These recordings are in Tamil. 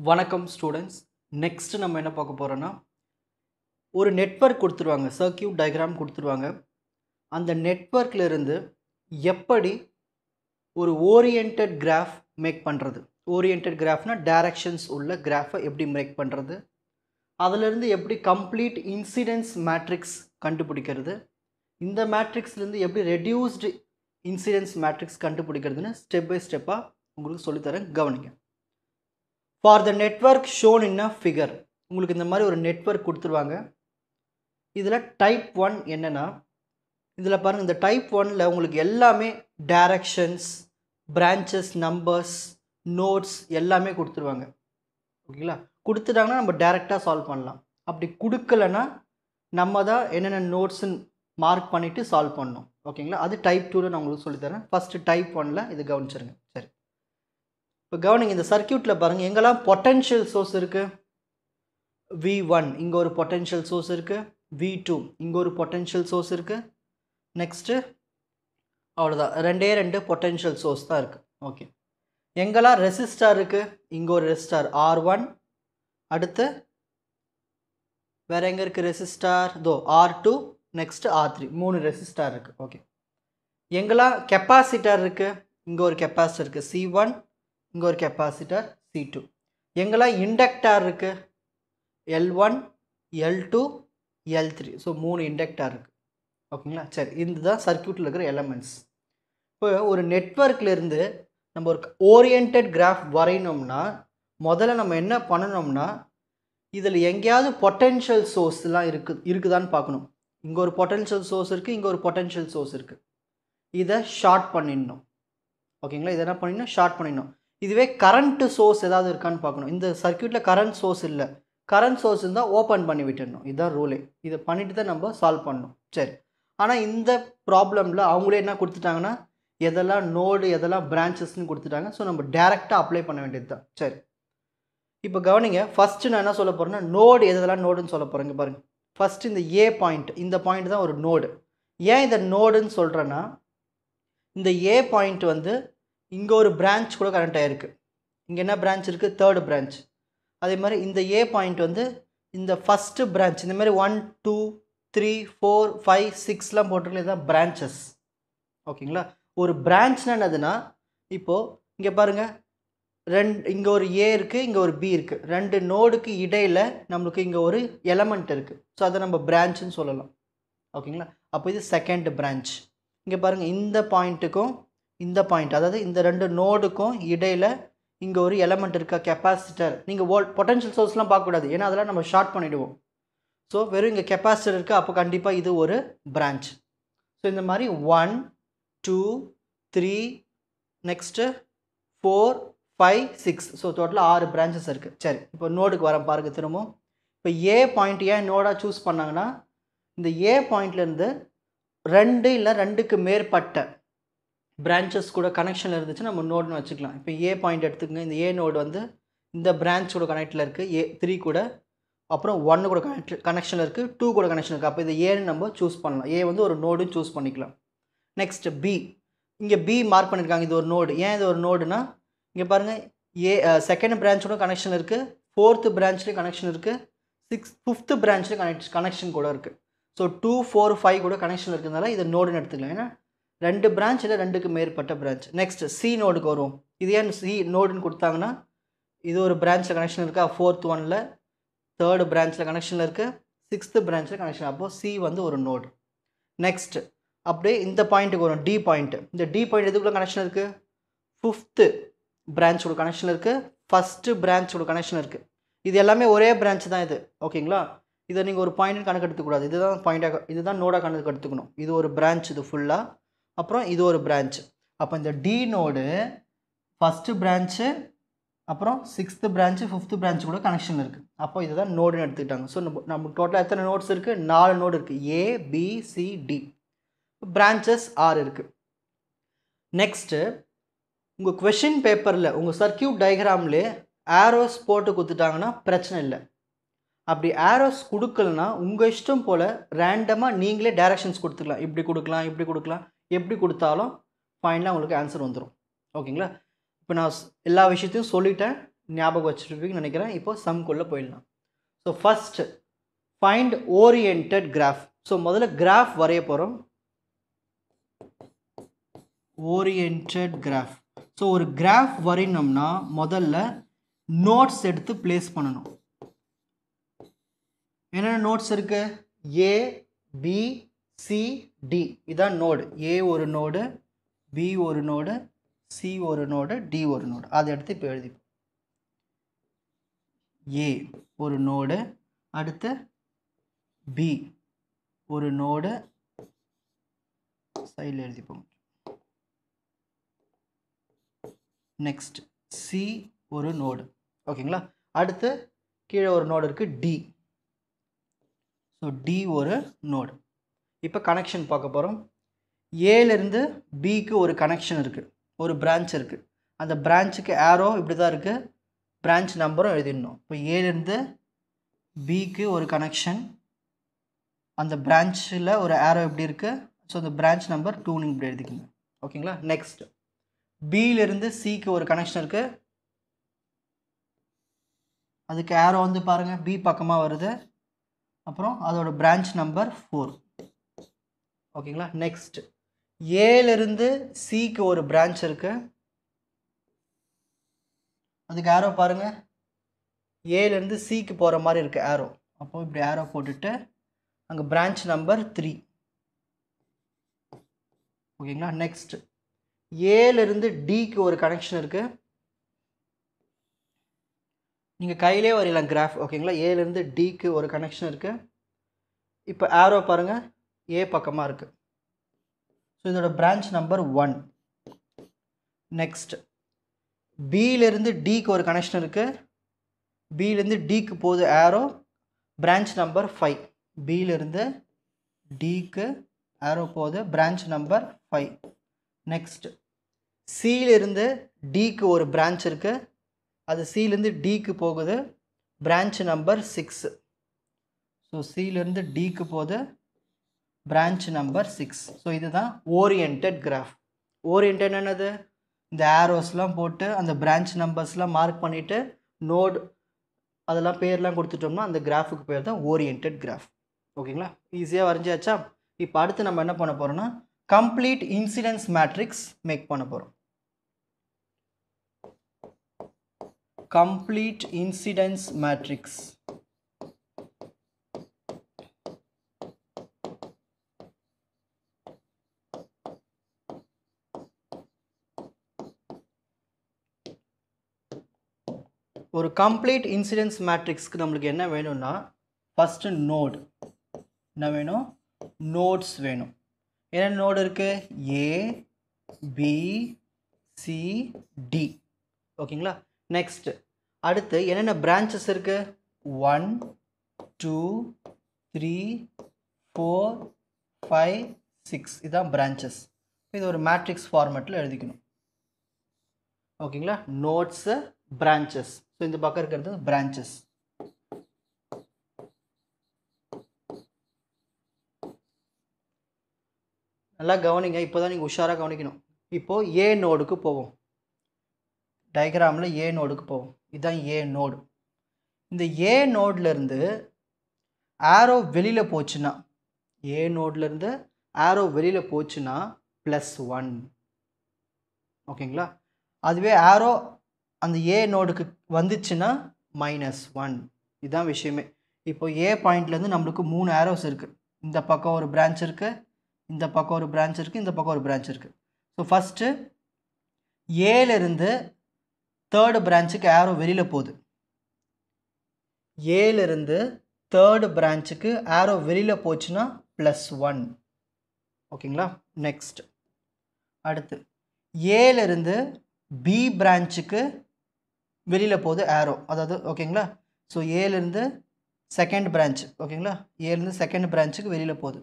வணக்கம் ஸ்டூடெண்ட்ஸ். நெக்ஸ்ட் நம்ம என்ன பார்க்க போகிறோன்னா, ஒரு நெட்வொர்க் கொடுத்துருவாங்க, சர்க்யூட் டயக்ராம் கொடுத்துருவாங்க. அந்த நெட்வொர்க்கில் இருந்து எப்படி ஒரு ஓரியன்டட் கிராஃப் மேக் பண்ணுறது, ஓரியன்டட் கிராஃப்னா டைரக்ஷன்ஸ் உள்ள கிராஃபை எப்படி மேக் பண்ணுறது, அதிலிருந்து எப்படி கம்ப்ளீட் இன்சிடென்ஸ் மேட்ரிக்ஸ் கண்டுபிடிக்கிறது, இந்த மேட்ரிக்ஸ்லேருந்து எப்படி ரெடியூஸ்டு இன்சிடென்ஸ் மேட்ரிக்ஸ் கண்டுபிடிக்கிறதுன்னு ஸ்டெப் பை ஸ்டெப்பாக உங்களுக்கு சொல்லித்தரேன், கவனிங்க. For the network shown in a figure, உங்களுக்கு இந்த மாதிரி ஒரு நெட்வொர்க் கொடுத்துருவாங்க. இதில் டைப் 1 என்னென்னா, இதில் பாருங்கள், இந்த டைப் 1ல் உங்களுக்கு எல்லாமே டைரக்ஷன்ஸ், பிரான்ச்சஸ், நம்பர்ஸ், நோட்ஸ் எல்லாமே கொடுத்துருவாங்க. ஓகேங்களா? கொடுத்துட்டாங்கன்னா நம்ம டைரெக்டாக சால்வ் பண்ணலாம். அப்படி கொடுக்கலன்னா நம்ம தான் என்னென்ன நோட்ஸுன்னு மார்க் பண்ணிவிட்டு சால்வ் பண்ணணும். ஓகேங்களா? அது டைப் 2ல் நான் உங்களுக்கு சொல்லித்தரேன். ஃபஸ்ட்டு டைப் 1ல் இது கவனிச்சிருங்க. சரி, இப்போ கவனிங்க, இந்த சர்க்யூட்டில் பாருங்கள், எங்கெல்லாம் பொட்டென்ஷியல் சோர்ஸ் இருக்குது. V1 இங்கே ஒரு பொட்டென்ஷியல் சோர்ஸ் இருக்குது, V2 இங்கே ஒரு பொட்டென்ஷியல் சோர்ஸ் இருக்குது. நெக்ஸ்ட்டு அவ்வளோதான், ரெண்டு பொட்டென்ஷியல் சோர்ஸ் தான் இருக்குது. ஓகே, எங்கெல்லாம் ரெசிஸ்டார் இருக்குது, இங்கே ஒரு ரெசிஸ்டார் R1, அடுத்து வேறு எங்கே இருக்குது ரெசிஸ்டார், தோ R2, நெக்ஸ்ட்டு R3, 3 ரெசிஸ்டார் இருக்குது. ஓகே, எங்கெல்லாம் கெப்பாசிட்டர் இருக்குது, இங்கே ஒரு கெப்பாசிட்டர் இருக்குது C1, இங்கே ஒரு கெப்பாசிட்டர் C2. எங்கெல்லாம் இண்டக்டார் இருக்குது L1, L2, L3. ஸோ 3 இண்டக்டார் இருக்குது. ஓகேங்களா? சரி, இதுதான் சர்க்யூட்டில் இருக்கிற எலமெண்ட்ஸ். இப்போ ஒரு நெட்வொர்க்லேருந்து நம்ம ஒரு ஓரியன்டட் கிராஃப் வரையணும்னா முதல்ல நம்ம என்ன பண்ணணும்னா, இதில் எங்கேயாவது பொட்டென்ஷியல் சோர்ஸ்லாம் இருக்குதான்னு பார்க்கணும். இங்கே ஒரு பொட்டென்ஷியல் சோர்ஸ் இருக்குது, இங்கே ஒரு பொட்டென்ஷியல் சோர்ஸ் இருக்குது. இதை ஷார்ட் பண்ணிடணும். ஓகேங்களா? இதை என்ன பண்ணிடணும், ஷார்ட் பண்ணிடணும். இதுவே கரண்ட் சோர்ஸ் ஏதாவது இருக்கான்னு பார்க்கணும். இந்த சர்க்யூட்டில் கரண்ட் சோர்ஸ் இல்லை, கரண்ட் சோர்ஸ் இருந்தால் ஓப்பன் பண்ணி விட்டுடணும். இதுதான் ரூலே. இதை பண்ணிட்டு தான் நம்ம சால்வ் பண்ணணும். சரி, ஆனால் இந்த ப்ராப்ளமில் அவங்களே என்ன கொடுத்துட்டாங்கன்னா, எதெல்லாம் நோடு எதெல்லாம் பிரான்ச்சஸ்ன்னு கொடுத்துட்டாங்க. ஸோ நம்ம டேரெக்டாக அப்ளை பண்ண வேண்டியது தான். சரி, இப்போ கவனிங்க, ஃபஸ்ட்டு நான் என்ன சொல்ல போகிறேன்னா, நோடு எதெல்லாம் நோடுன்னு சொல்ல போகிறேங்க. பாருங்கள், ஃபஸ்ட்டு இந்த ஏ பாயிண்ட், இந்த பாயிண்ட் தான் ஒரு நோடு. ஏன் இதை நோடுன்னு சொல்கிறேன்னா, இந்த ஏ பாயிண்ட் வந்து இங்கே ஒரு பிரான்ச் கூட கனெக்ட் ஆகிருக்கு. இங்கே என்ன பிரான்ச் இருக்குது, தேர்டு பிரான்ச். அதே மாதிரி இந்த ஏ பாயிண்ட் வந்து இந்த ஃபஸ்ட்டு பிரான்ச், இந்த மாதிரி 1 2 3 4 5 6லாம் போட்டிருக்கல, இதுதான் பிரான்ச்சஸ். ஓகேங்களா? ஒரு பிரான்ச்னா என்னதுன்னா, இப்போது இங்கே பாருங்கள், இங்கே ஒரு ஏ இருக்குது, இங்கே ஒரு பி இருக்குது. ரெண்டு நோடுக்கு இடையில் நம்மளுக்கு இங்கே ஒரு எலமெண்ட் இருக்குது. ஸோ அதை நம்ம பிரான்ச்சுன்னு சொல்லலாம். ஓகேங்களா? அப்போ இது செகண்ட் பிரான்ச். இங்கே பாருங்கள், இந்த பாயிண்ட்டுக்கும் இந்த பாயிண்ட், அதாவது இந்த ரெண்டு நோடுக்கும் இடையில் இங்கே ஒரு எலமெண்ட் இருக்கா, கெப்பாசிட்டர். நீங்கள் பொட்டன்ஷியல் சோர்ஸ்லாம் பார்க்கக்கூடாது, ஏன்னா அதெல்லாம் நம்ம ஷார்ட் பண்ணிவிடுவோம். ஸோ வெறும் இங்கே கெப்பாசிட்டர் இருக்குது, அப்போ கண்டிப்பாக இது ஒரு பிரான்ச். ஸோ இந்த மாதிரி 1 2 3 நெக்ஸ்ட்டு 4 5 6, ஸோ டோட்டலாக 6 பிரான்ச்சஸ் இருக்குது. சரி, இப்போ நோடுக்கு வர பாருங்கள் திரும்பவும். இப்போ ஏ பாயிண்ட் ஏன் நோடாக சூஸ் பண்ணாங்கன்னா, இந்த ஏ பாயிண்ட்லேருந்து 2 இல்லை 2க்கு மேற்பட்ட பிரான்ச்சஸ் கூட கனெக்ஷன் இருந்துச்சு, நம்ம நோடுன்னு வச்சுக்கலாம். இப்போ ஏ பாயிண்ட் எடுத்துக்கங்க, இந்த ஏ நோடு வந்து இந்த பிரான்ச் கூட கனெக்டில் இருக்குது, A3 கூட, அப்புறம் 1 கூட கனெக்ஷனில் இருக்குது, 2 கூட கனெக்ஷன் இருக்குது. அப்போ இது ஏன்னு நம்ம சூஸ் பண்ணலாம். ஏ வந்து ஒரு நோடுன்னு சூஸ் பண்ணிக்கலாம். நெக்ஸ்ட் பி, இங்கே பி மார்க் பண்ணியிருக்காங்க, இது ஒரு நோடு. ஏன் இது ஒரு நோடுனா, இங்கே பாருங்கள், செகண்ட் பிரான்ச்சோட கனெக்ஷன் இருக்குது, 4th பிரான்ச்லேயும் கனெக்ஷன் இருக்குது, 5th பிரான்ச்லேயும் கனெக்ஷன் கூட இருக்குது. ஸோ 2 4 5 கூட கனெக்ஷன் இருக்கிறதுனால இதை நோடுன்னு எடுத்துக்கலாம். ஏன்னா 2 பிரான்ச் இல்லை 2க்கு மேற்பட்ட பிரான்ச். நெக்ஸ்ட் சி நோடுக்கு வருவோம். இது ஏன் சி நோடுன்னு கொடுத்தாங்கன்னா, இது ஒரு பிரான்ச்சில் கனெக்ஷன் இருக்கா, 4th 1ல், 3rd பிரான்ச்சில் கனெக்ஷனில் இருக்குது, 6th பிரான்ச்சில் கனெக்ஷன். அப்போது சி வந்து ஒரு நோடு. நெக்ஸ்ட் அப்படியே இந்த பாயிண்ட்டுக்கு வரும், டி பாயிண்ட். இந்த டி பாயிண்ட் எதுக்குள்ள கனெக்ஷன் இருக்குது, 5th பிரான்ச்சோட கனெக்ஷன் இருக்குது, 1st பிரான்ச்சோட கனெக்ஷன் இருக்குது. இது எல்லாமே ஒரே பிரான்ச் தான் இது. ஓகேங்களா? இதை நீங்கள் ஒரு பாயிண்ட் கணக்கு எடுத்துக்கூடாது, இதுதான் பாயிண்டாக, இதுதான் நோடாக கணக்கு எடுத்துக்கணும். இது ஒரு பிரான்ச், இது ஃபுல்லாக, அப்புறம் இது ஒரு பிரான்ச். அப்போ இந்த டி நோடு ஃபஸ்ட்டு பிரான்ச்சு, அப்புறம் 6th பிரான்ச்சு 5th பிரான்ச்சு கூட கனெக்ஷன் இருக்குது. அப்போ இதுதான் நோடுன்னு எடுத்துக்கிட்டாங்க. ஸோ நம்ம டோட்டலாக எத்தனை நோட்ஸ் இருக்குது, 4 நோடு இருக்குது, ஏ பி சி டி. பிரான்ச்சஸ் 6 இருக்குது. நெக்ஸ்ட்டு உங்கள் கொஷின் பேப்பரில் உங்கள் சர்க்யூட் டயக்ராம்லே ஆரோஸ் போட்டு கொடுத்துட்டாங்கன்னா பிரச்சனை இல்லை. அப்படி ஆரோஸ் கொடுக்கலனா உங்கள் இஷ்டம் போல் ரேண்டமாக நீங்களே டைரக்ஷன்ஸ் கொடுத்துக்கலாம். இப்படி கொடுக்கலாம், இப்படி கொடுக்கலாம், எப்படி கொடுத்தாலும் ஃபைனலாக உங்களுக்கு ஆன்சர் வந்துடும். ஓகேங்களா? இப்போ நான் எல்லா விஷயத்தையும் சொல்லிட்டேன். ஞாபகம் வச்சுருப்பீங்கன்னு நினைக்கிறேன். இப்போ சம்குள்ளே போயிடலாம். So first find oriented graph. So முதல்ல கிராஃப் வரைய போகிறோம். Oriented graph. ஸோ ஒரு கிராஃப் வரையணும்னா முதல்ல நோட்ஸ் எடுத்து பிளேஸ் பண்ணணும். என்னென்ன நோட்ஸ் இருக்கு? ஏ, பி, சி, டி. இதான் நோடு. ஏ ஒரு நோடு, பி ஒரு நோடு, சி ஒரு நோடு, டி ஒரு நோடு. அதை எடுத்து இப்போ எழுதிப்போம். ஏ ஒரு நோடு, அடுத்து பி ஒரு நோடு, சைடில் எழுதிப்போம். நெக்ஸ்ட் சி ஒரு நோடு. ஓகேங்களா? அடுத்து கீழே ஒரு நோடு இருக்குது டி. ஸோ டி ஒரு நோடு. இப்போ கனெக்ஷன் பார்க்க போகிறோம். ஏலேருந்து பிக்கு ஒரு கனெக்ஷன் இருக்குது, ஒரு பிரான்ச் இருக்குது. அந்த பிரான்ச்சுக்கு ஆரோ இப்படி தான் இருக்குது, பிரான்ச் நம்பரும் எழுதிடணும். இப்போ ஏலேருந்து பிக்கு ஒரு கனெக்ஷன், அந்த பிரான்ச்சில் ஒரு ஆரோ எப்படி இருக்குது, ஸோ அந்த பிரான்ச் நம்பர் 2 இப்படி எழுதிக்கோங்க. ஓகேங்களா? நெக்ஸ்ட் பியிலிருந்து சிக்கு ஒரு கனெக்ஷன் இருக்குது, அதுக்கு ஆரோ வந்து பாருங்கள் பி பக்கமாக வருது, அப்புறம் அதோட பிரான்ச் நம்பர் 4. ஓகேங்களா? நெக்ஸ்ட் ஏலேருந்து சிக்கு ஒரு பிரான்ச் இருக்குது, அதுக்கு ஆரோ பாருங்கள் ஏலேருந்து சிக்கு போகிற மாதிரி இருக்குது ஆரோ. அப்போது இப்படி ஆரோ போட்டுட்டு அங்கே பிரான்ச் நம்பர் 3. ஓகேங்களா? நெக்ஸ்ட் ஏலேருந்து டிக்கு ஒரு கனெக்ஷன் இருக்குது, நீங்கள் கையிலே வரையலாம் கிராஃப். ஓகேங்களா? ஏலேருந்து டிக்கு ஒரு கனெக்ஷன் இருக்குது. இப்போ ஆரோ பாருங்கள் ஏ பக்கமாக இருக்குது, ஸோ இதோட பிரான்ச் நம்பர் 1. நெக்ஸ்ட் பியிலேருந்து டிக்கு ஒரு கனெக்ஷன் இருக்குது, பியிலேருந்து டிக்கு போகுது ஆரோ, பிரான்ச் நம்பர் 5. பியிலேருந்து டிக்கு ஆரோ போகுது, பிரான்ச் நம்பர் 5. நெக்ஸ்ட் சியிலேருந்து டிக்கு ஒரு பிரான்ச் இருக்குது, அது சியிலேருந்து டிக்கு போகுது, பிரான்ச் நம்பர் 6. ஸோ சியிலேருந்து டிக்கு போகுது, பிரான்ச் நம்பர் 6. ஸோ இதுதான் ஓரியன்டட் கிராஃப். ஓரியன்டட் என்னது? இந்த ஆரோஸ்லாம் போட்டு அந்த பிரான்ச் நம்பர்ஸ்லாம் மார்க் பண்ணிவிட்டு நோடு அதெல்லாம் பேர்லாம் கொடுத்துட்டோம்னா அந்த கிராஃபுக்கு பேர் தான் ஓரியன்டட் கிராஃப். ஓகேங்களா? ஈஸியாக வரைஞ்சாச்சா? இப்போ அடுத்து நம்ம என்ன பண்ண போகிறோம்னா கம்ப்ளீட் இன்சிடென்ஸ் மேட்ரிக்ஸ் மேக் பண்ண போகிறோம். Complete incidence matrix. ஒரு கம்ப்ளீட் இன்சிடென்ஸ் மேட்ரிக்ஸ்க்கு நம்மளுக்கு என்ன வேணும்னா ஃபஸ்ட்டு நோடு என்ன வேணும்? நோட்ஸ் வேணும். என்ன நோடு இருக்குது? ஏ, பி, சி, டி. ஓகேங்களா? நெக்ஸ்ட் அடுத்து என்னென்ன பிரான்ச்சஸ் இருக்குது? 1, 2, 3, 4, 5, 6. இதுதான் பிரான்ச்சஸ். இது ஒரு மேட்ரிக்ஸ் ஃபார்மேட்டில் எழுதிக்கணும். ஓகேங்களா? Notes, branches. ஸோ இந்த பக்கம் இருக்கிறது பிரான்ச்சஸ். நல்லா கவனிங்க, இப்போ தான் நீங்கள் உஷாராக கவனிக்கணும். இப்போது ஏ நோடுக்கு போவோம். டயக்ராமில் ஏ நோடுக்கு போவோம். இதுதான் ஏ நோடு. இந்த ஏ நோட்லேருந்து ஆரோ வெளியில் போச்சுன்னா, ஏ நோட்லேருந்து ஆரோ வெளியில் போச்சுன்னா +1. ஓகேங்களா? அதுவே ஆரோ அந்த ஏ நோடுக்கு வந்துச்சுன்னா -1. இதுதான் விஷயமே. இப்போ ஏ பாயிண்ட்லேருந்து நம்மளுக்கு 3 ஆரோஸ் இருக்குது. இந்த பக்கம் ஒரு பிரான்ச் இருக்குது, இந்த பக்கம் ஒரு பிரான்ச் இருக்குது, இந்த பக்கம் ஒரு பிரான்ச் இருக்குது. ஸோ ஃபஸ்ட்டு ஏலேருந்து 3rd பிரான்ச்சுக்கு ஆரோ வெளியில் போகுது. ஏலேருந்து 3rd பிரான்ச்சுக்கு ஆரோ வெளியில் போச்சுன்னா +1. ஓகேங்களா? நெக்ஸ்ட் அடுத்து ஏலேருந்து பி பிரான்ச்சுக்கு வெளியில் போகுது ஆரோ, அதாவது ஓகேங்களா? ஸோ ஏலேருந்து 2nd பிரான்ச். ஓகேங்களா? ஏலேருந்து 2nd பிரான்ச்சுக்கு வெளியில் போகுது,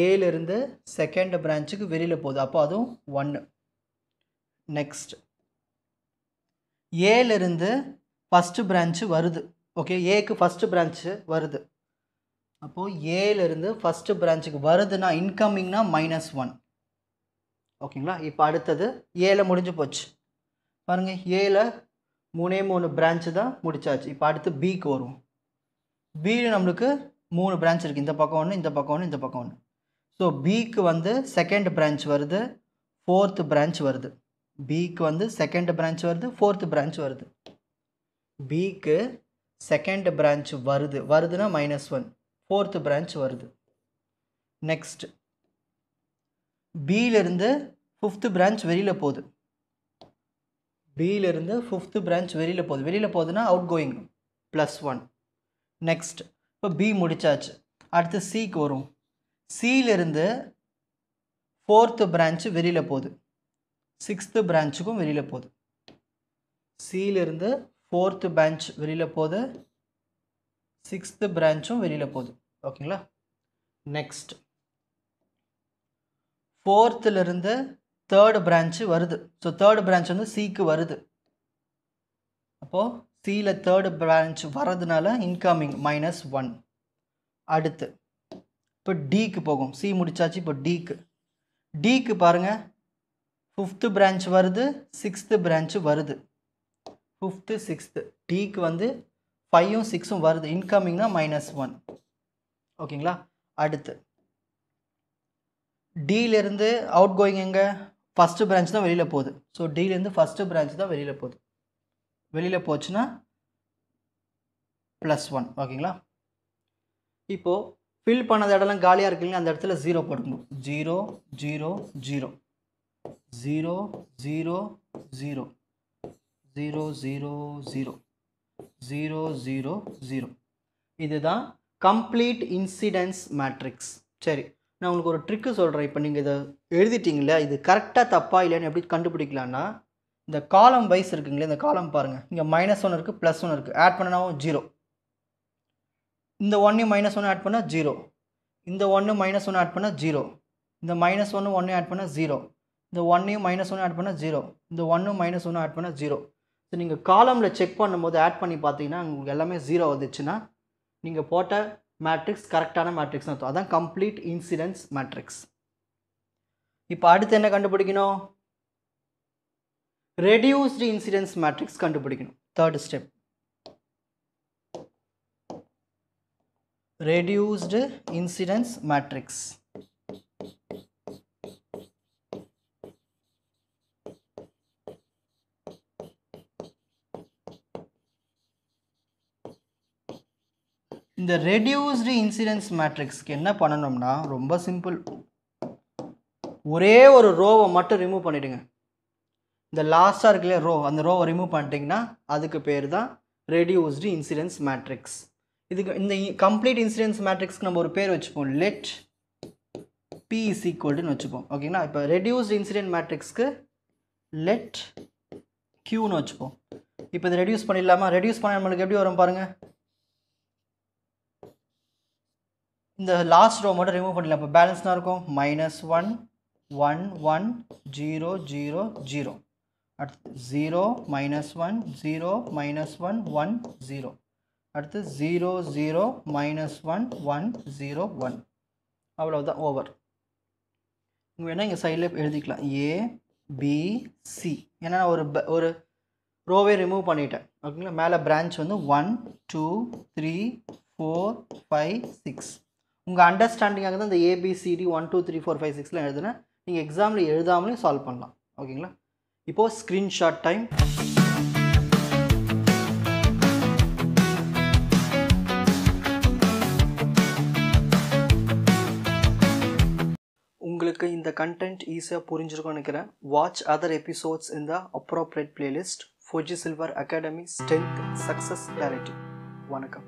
ஏலேருந்து 2nd பிரான்ச்சுக்கு வெளியில் போகுது, அப்போ அதுவும் 1. நெக்ஸ்ட் ஏலேருந்து 1st பிரான்ச்சு வருது. ஓகே, ஏக்கு 1st பிரான்ச்சு வருது, அப்போது ஏலேருந்து 1st பிரான்ச்சுக்கு வருதுன்னா இன்கமிங்னா -1. ஓகேங்களா? இப்போ அடுத்தது ஏல முடிஞ்சு போச்சு பாருங்கள். ஏல 3 பிரான்ச் தான் முடிச்சாச்சு. இப்போ அடுத்து பிக்கு வரும். பியில் நம்மளுக்கு 3 பிரான்ச் இருக்குது. இந்த பக்கம் ஒன்று, இந்த பக்கம் ஒன்று, இந்த பக்கம் ஒன்று. ஸோ பிக்கு வந்து செகண்ட் பிரான்ச் வருது, ஃபோர்த்து பிரான்ச் வருது. பிக்கு வந்து செகண்ட் பிரான்ச் வருது, ஃபோர்த்து பிரான்ச் வருது. பிக்கு செகண்ட் பிரான்ச் வருதுன்னா -1, ஃபோர்த்து பிரான்ச் வருது. நெக்ஸ்ட் பியிலிருந்து ஃபிஃப்த்து பிரான்ச் வெளியில் போகுது. பியிலிருந்து ஃபிஃப்த்து பிரான்ச் வெளியில் போகுதுன்னா அவுட் கோயிங் +1. நெக்ஸ்ட் இப்போ பி முடிச்சாச்சு. அடுத்து சிக்கு வரும். சியிலிருந்து ஃபோர்த்து பிரான்ச்சு வெளியில் போகுது, சிக்ஸ்த்து பிரான்ச்சுக்கும் வெளியில் போகுது. சியிலிருந்து ஃபோர்த்து பிரான்ச் வெளியில் போகுது, சிக்ஸ்த்து பிரான்ச்சும் வெளியில் போகுது. ஓகேங்களா? நெக்ஸ்ட் ஃபோர்த்துலேருந்து தேர்டு பிரான்ச்சு வருது. ஸோ தேர்டு பிரான்ச் வந்து சிக்கு வருது. அப்போது சியில் தேர்டு பிரான்ச் வர்றதுனால இன்கமிங் -1. அடுத்து இப்போ டிக்கு போகும். சி முடிச்சாச்சு. இப்போ டிக்கு பாருங்கள், ஃபிஃப்த்து பிரான்ச் வருது, சிக்ஸ்த்து பிரான்ச்சு வருது. ஃபிஃப்த்து சிக்ஸ்த்து டிக்கு வந்து 5ம் 6ம் வருது. இன்கமிங்னா -1. ஓகேங்களா? அடுத்து டியிலேருந்து அவுட் கோயிங் எங்கே? ஃபஸ்ட்டு பிரான்ச் தான் வெளியில் போகுது. ஸோ டியிலேருந்து ஃபஸ்ட்டு பிரான்ச் தான் வெளியில் போகுது. வெளியில் போச்சுன்னா +1. ஓகேங்களா? இப்போது ஃபில் பண்ணது இடம்லாம் காலியாக இருக்குங்க, அந்த இடத்துல 0 போட்டுக்கணும். 0 0 0 0 0 0 0 0 0 0 0 0. இதுதான் கம்ப்ளீட் இன்சிடென்ஸ் மேட்ரிக்ஸ். சரி, நான் உங்களுக்கு ஒரு ட்ரிக்கு சொல்கிறேன். இப்போ நீங்கள் இதை எழுதிட்டிங்களா, இது கரெக்டாக தப்பா இல்லைன்னு எப்படி கண்டுபிடிக்கலான்னா, இந்த காலம் வைஸ் இருக்குங்களே, இந்த காலம் பாருங்கள். இங்கே -1 இருக்குது, +1 இருக்குது. ஆட் பண்ணனாவும் 0. இந்த 1 -1 ஆட் பண்ணால் 0. இந்த 1 -1 ஆட் பண்ணால் 0. இந்த -1 1 ஆட் பண்ணால் 0. இந்த 1 -1 ஆட் பண்ணால் 0. இந்த 1 -1 ஆட் பண்ணால் 0. ஸோ நீங்கள் காலமில் செக் பண்ணும்போது ஆட் பண்ணி பார்த்தீங்கன்னா உங்களுக்கு எல்லாமே 0 வந்துச்சுன்னா நீங்கள் போட்ட மேட்ரிக்ஸ் கரெக்டான மேட்ரிக்ஸ் அர்த்தம். அதான் கம்ப்ளீட் இன்சிடென்ஸ் மேட்ரிக்ஸ். இப்போ அடுத்து என்ன கண்டுபிடிக்கணும்? ரெடியூஸ்டு இன்சிடென்ஸ் மேட்ரிக்ஸ் கண்டுபிடிக்கணும். Third step, reduced incidence matrix. இந்த reduced incidence matrixக்கு என்ன பண்ணணும்னா ரொம்ப சிம்பிள். ஒரே ஒரு ரோவை மட்டும் ரிமூவ் பண்ணிடுங்க. இந்த லாஸ்ட்டாக இருக்குல்ல ரோ, அந்த ரோவை ரிமூவ் பண்ணிட்டீங்கன்னா அதுக்கு பேர் தான் reduced incidence matrix. இதுக்கு இந்த கம்ப்ளீட் இன்சிடென்ஸ் மேட்ரிக்ஸ்க்கு நம்ம ஒரு பேர் வச்சுப்போம், let P is equal to வச்சுப்போம். ஓகேங்களா? இப்போ ரெடியூஸ்டு இன்சிடென்ட் மேட்ரிக்ஸ்க்கு லெட் Qன்னு வச்சுப்போம். இப்போ இதை ரெடியூஸ் பண்ணிடலாமா? ரெடியூஸ் பண்ண நம்மளுக்கு எப்படி வரும் பாருங்கள். இந்த லாஸ்ட் ரோ மட்டும் ரிமூவ் பண்ணிடலாம். இப்போ பேலன்ஸ் தான் இருக்கும். -1 1 1 0 0 0. அடுத்து 0 -1 0 -1 1 0. அடுத்து 0 0 -1 1 0 1. அவ்வளோதான், ஓவர். இங்கே வேணால் இங்கே சைடில் எழுதிக்கலாம் A B C. ஏன்னா ஒரு ரோவே ரிமூவ் பண்ணிட்டேன். ஓகேங்களா? மேலே பிரான்ச் வந்து 1 2 3 4 5 6. உங்கள் அண்டர்ஸ்டாண்டிங்காக தான் இந்த ABCD 1 2 3 4 5 6லாம் எழுதுனா நீங்கள் எக்ஸாமில் எழுதாமலே சால்வ் பண்ணலாம். ஓகேங்களா? இப்போது ஸ்க்ரீன்ஷாட் டைம். உங்களுக்கு இந்த கண்டென்ட் ஈஸியாக புரிஞ்சிருக்கும்னு நினைக்கிறேன். வாட்ச் அதர் எபிசோட்ஸ் இன் த appropriate playlist. Four G silver academy strength success clarity. வணக்கம்.